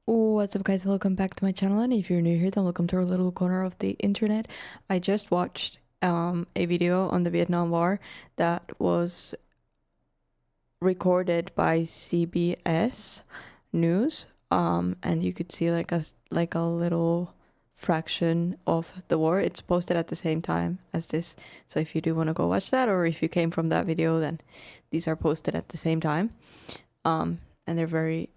What's up guys, welcome back to my channel, and if you're new here then welcome to our little corner of the internet. I just watched a video on the Vietnam War that was recorded by CBS News, and you could see like a little fraction of the war. It's posted at the same time as this, so if you do want to go watch that, or if you came from that video, then these are posted at the same time, and they're very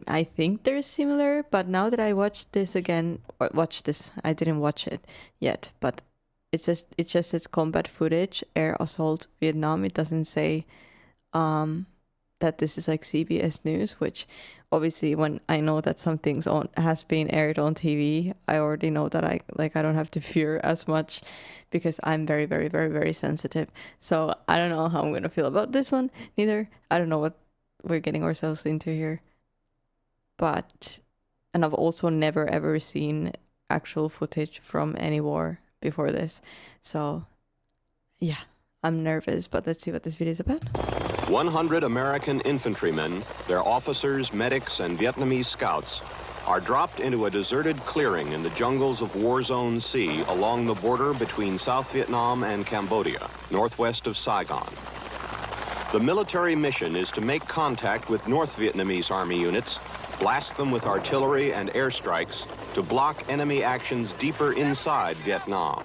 I think they're similar, but now that I watched this again, I didn't watch it yet, but it just says combat footage, air assault, Vietnam. It doesn't say that this is like CBS News, which obviously when I know that something's has been aired on TV, I already know that I don't have to fear as much, because I'm very, very, very, very sensitive. So I don't know how I'm gonna feel about this one neither. I don't know what we're getting ourselves into here. And I've also never ever seen actual footage from any war before this. So yeah, I'm nervous, but let's see what this video is about. 100 American infantrymen, their officers, medics, and Vietnamese scouts are dropped into a deserted clearing in the jungles of War Zone C along the border between South Vietnam and Cambodia, northwest of Saigon. The military mission is to make contact with North Vietnamese Army units, blast them with artillery and airstrikes to block enemy actions deeper inside Vietnam.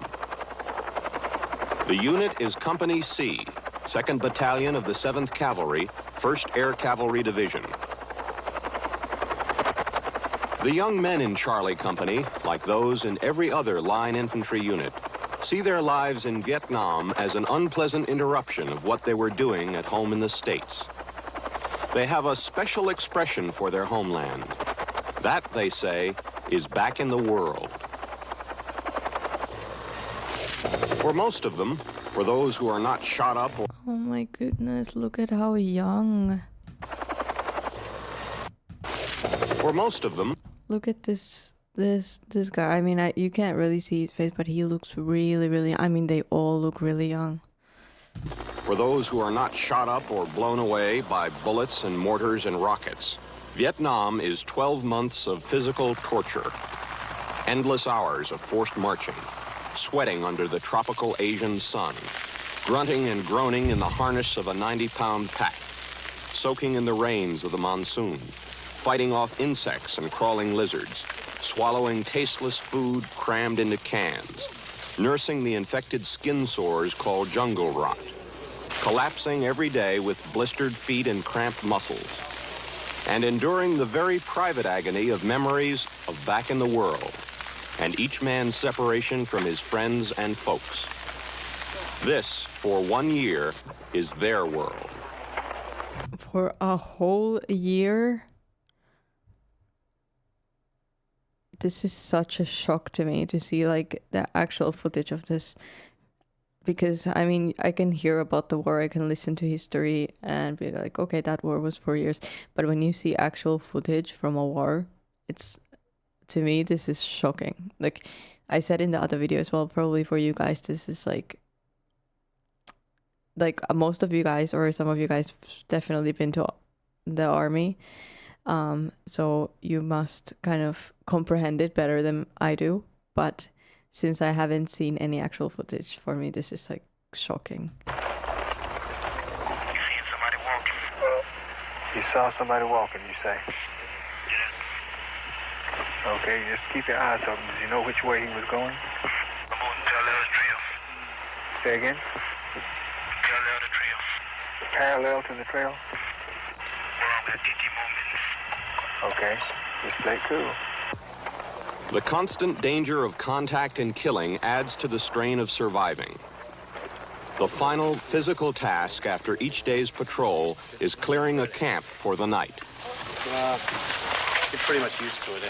The unit is Company C, 2nd Battalion of the 7th Cavalry, 1st Air Cavalry Division. The young men in Charlie Company, like those in every other line infantry unit, see their lives in Vietnam as an unpleasant interruption of what they were doing at home in the States. They have a special expression for their homeland. That, they say, is back in the world. For most of them, for those who are not shot up or... Oh my goodness, look at how young. For most of them... Look at this guy. I mean, you can't really see his face, but he looks really, really... I mean, they all look really young. For those who are not shot up or blown away by bullets and mortars and rockets, Vietnam is 12 months of physical torture, endless hours of forced marching, sweating under the tropical Asian sun, grunting and groaning in the harness of a 90-pound pack, soaking in the rains of the monsoon, fighting off insects and crawling lizards, swallowing tasteless food crammed into cans, nursing the infected skin sores called jungle rot, collapsing every day with blistered feet and cramped muscles, and enduring the very private agony of memories of back in the world, and each man's separation from his friends and folks. This, for 1 year, is their world. For a whole year? This is such a shock to me to see like the actual footage of this, because I mean, I can hear about the war, I can listen to history and be like, okay, that war was 4 years, but when you see actual footage from a war, it's, to me, this is shocking. Like I said in the other video as well, probably for you guys, this is like most of you guys, or some of you guys, definitely been to the army. So you must kind of comprehend it better than I do, but since I haven't seen any actual footage, for me this is like shocking. You seen somebody walking? You saw somebody walking, you say? Yeah. Okay, just keep your eyes open. Did you know which way he was going? I'm on parallel trail. Say again? Parallel to trail. Parallel to the trail? Well, I'm at 50 moments. Okay, just play cool. The constant danger of contact and killing adds to the strain of surviving. The final physical task after each day's patrol is clearing a camp for the night. You're pretty much used to it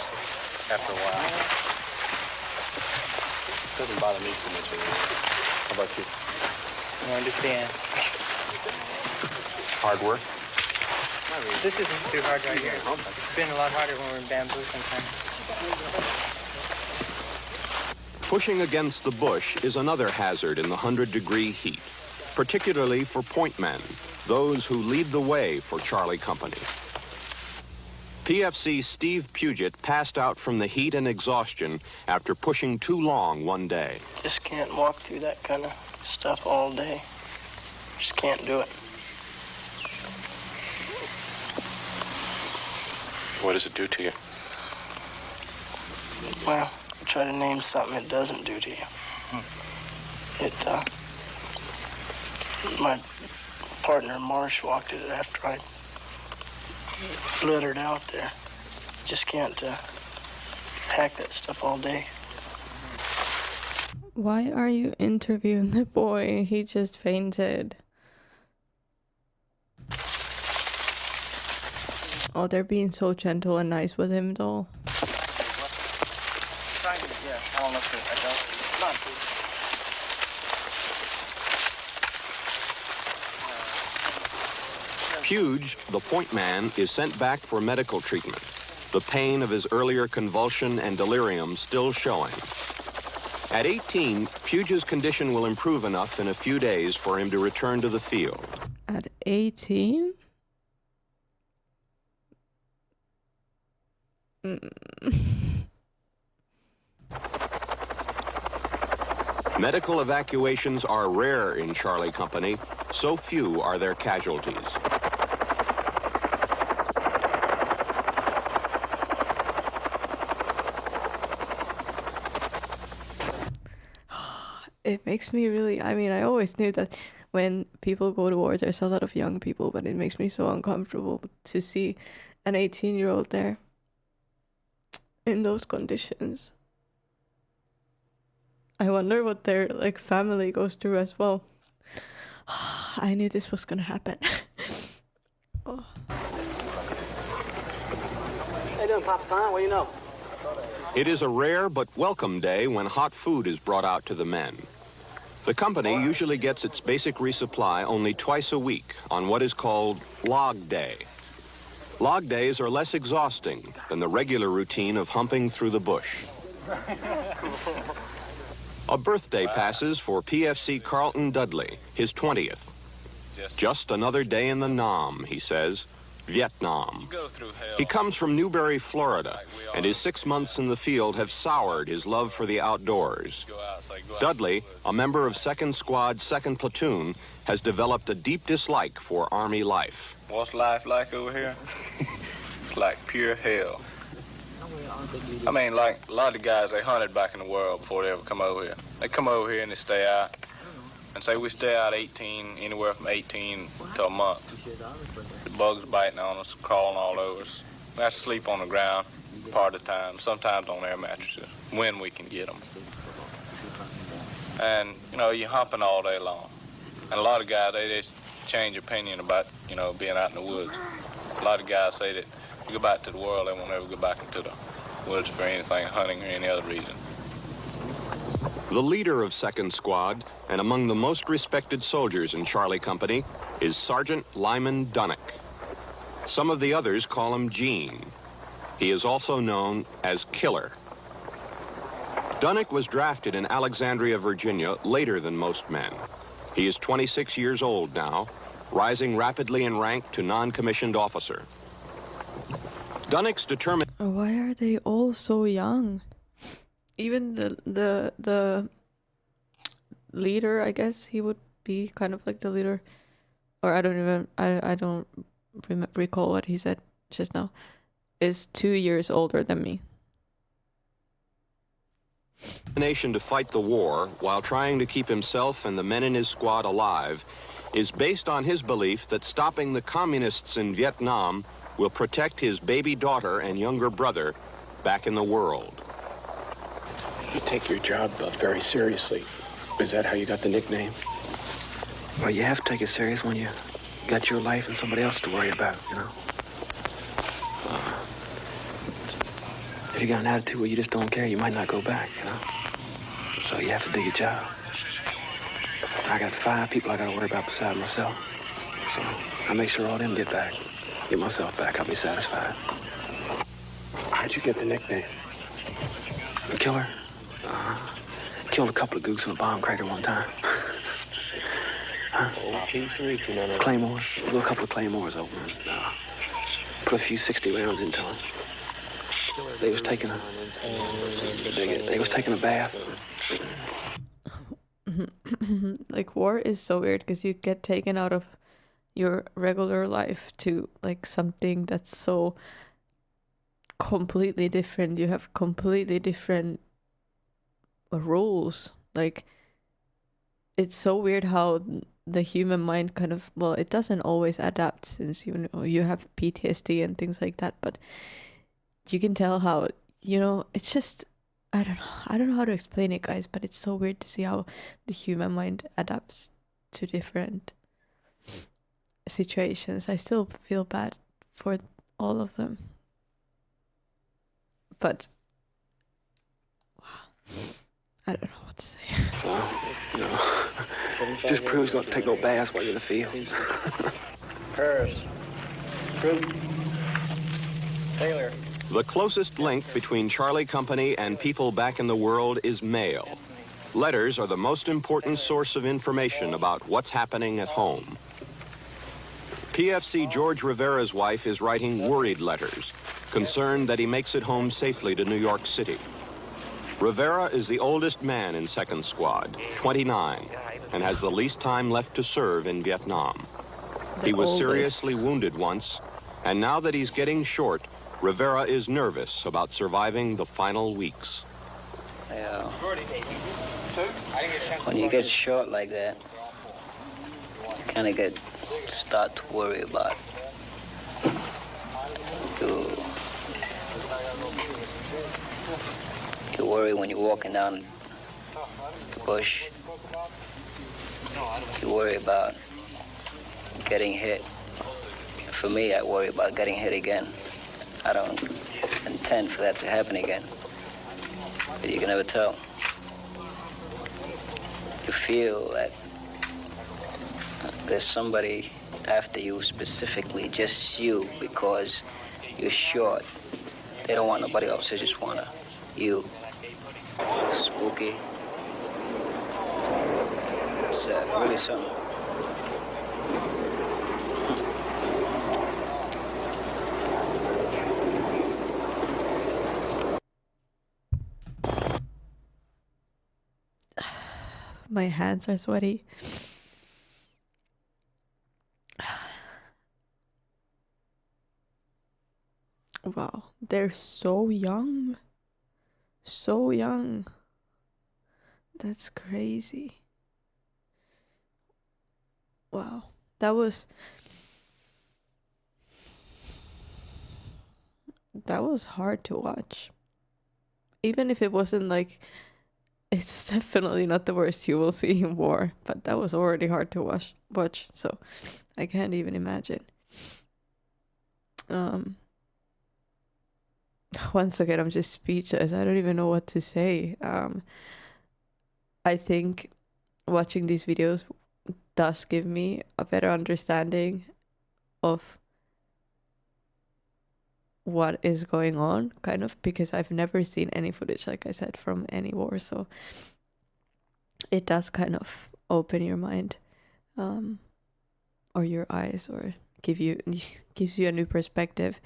after a while. It doesn't bother me too much anymore. How about you? I understand. Hard work? This isn't too hard right here. It's been a lot harder when we're in bamboo sometimes. Pushing against the bush is another hazard in the 100-degree heat, particularly for point men, those who lead the way for Charlie Company. PFC Steve Puget passed out from the heat and exhaustion after pushing too long one day. Just can't walk through that kind of stuff all day. Just can't do it. What does it do to you? Well, try to name something it doesn't do to you. My partner Marsh walked it after I littered out there. Just can't hack that stuff all day. Why are you interviewing the boy? He just fainted. Oh, they're being so gentle and nice with him, though. Puge, the point man, is sent back for medical treatment, the pain of his earlier convulsion and delirium still showing. At 18, Puge's condition will improve enough in a few days for him to return to the field. At 18? Medical evacuations are rare in Charlie Company. So few are their casualties. It makes me really, I mean, I always knew that when people go to war, there's a lot of young people, but it makes me so uncomfortable to see an 18-year-old there in those conditions. I wonder what their, like, family goes through as well. I knew this was gonna happen. Oh. Hey, doing, Papa Son? What do you know? It is a rare but welcome day when hot food is brought out to the men. The company usually gets its basic resupply only twice a week on what is called log day. Log days are less exhausting than the regular routine of humping through the bush. A birthday passes for PFC Carlton Dudley, his 20th. Just another day in the Nam, he says, Vietnam. He comes from Newberry, Florida, and his 6 months in the field have soured his love for the outdoors. Dudley, a member of 2nd Squad, 2nd Platoon, has developed a deep dislike for Army life. What's life like over here? It's like pure hell. I mean, like a lot of the guys, they hunted back in the world before they ever come over here. They come over here and they stay out. And say we stay out 18, anywhere from 18 to a month. The bugs biting on us, crawling all over us. We have to sleep on the ground part of the time, sometimes on air mattresses, when we can get them. And, you know, you're humping all day long. And a lot of guys, they just change opinion about, you know, being out in the woods. A lot of guys say that you go back to the world, they won't ever go back into the woods for anything, hunting or any other reason. The leader of 2nd Squad, and among the most respected soldiers in Charlie Company, is Sergeant Lyman Dunnick. Some of the others call him Gene. He is also known as Killer. Dunnick was drafted in Alexandria, Virginia, later than most men. He is 26 years old now, rising rapidly in rank to non-commissioned officer. Dunnick's determined... Why are they all so young? Even the leader, I guess he would be kind of like the leader, or I don't recall what he said just now, is 2 years older than me. Nation to fight the war while trying to keep himself and the men in his squad alive is based on his belief that stopping the communists in Vietnam will protect his baby daughter and younger brother back in the world. You take your job very seriously. Is that how you got the nickname? Well, you have to take it serious when you got your life and somebody else to worry about, you know. If you got an attitude where you just don't care, you might not go back, you know. So you have to do your job. I got 5 people I got to worry about beside myself. So I make sure all them get back. Get myself back, I'll be satisfied. How'd you get the nickname? The Killer? Killed a couple of gooks in a bomb crater one time. Claymores. Blew a couple of claymores open. put a few 60 rounds into them. They was taking a bath. Like, war is so weird because you get taken out of your regular life to like something that's so completely different. You have completely different rules. Like, it's so weird how the human mind kind of, well, it doesn't always adapt, since you know you have PTSD and things like that, but you can tell how, you know, it's just, I don't know how to explain it, guys, but it's so weird to see how the human mind adapts to different situations. I still feel bad for all of them, but I don't know what to say. So, you know, just proves not to take no baths while you're in the field. Hers. Fruit. Taylor. The closest link between Charlie Company and people back in the world is mail. Letters are the most important source of information about what's happening at home. PFC George Rivera's wife is writing worried letters, concerned that he makes it home safely to New York City. Rivera is the oldest man in 2nd Squad, 29, and has the least time left to serve in Vietnam. He was seriously wounded once, and now that he's getting short, Rivera is nervous about surviving the final weeks. Yeah. When you get short like that, you kind of start to worry about you worry when you're walking down the bush. You worry about getting hit. For me, I worry about getting hit again. I don't intend for that to happen again, but you can never tell. You feel that there's somebody after you, specifically just you, because you're short. They don't want nobody else, they just want you. Spooky. It's really something. My hands are sweaty. Wow, they're so young. So young. That's crazy. Wow, that was hard to watch. Even if it wasn't like, it's definitely not the worst you will see in war, but that was already hard to watch, so I can't even imagine. Once again, I'm just speechless. I don't even know what to say. I think watching these videos does give me a better understanding of what is going on, kind of, because I've never seen any footage, like I said, from any war, so it does kind of open your mind, or your eyes, or gives you a new perspective,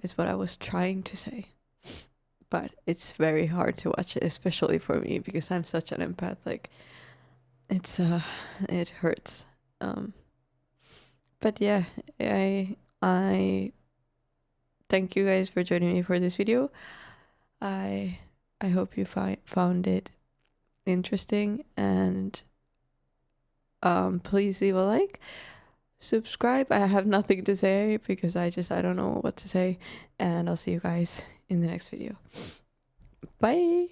is what I was trying to say. But it's very hard to watch it, especially for me, because I'm such an empath. Like, it's it hurts. But yeah, I thank you guys for joining me for this video. I hope you found it interesting, and please leave a like, subscribe. I have nothing to say because I don't know what to say, and I'll see you guys in the next video. Bye.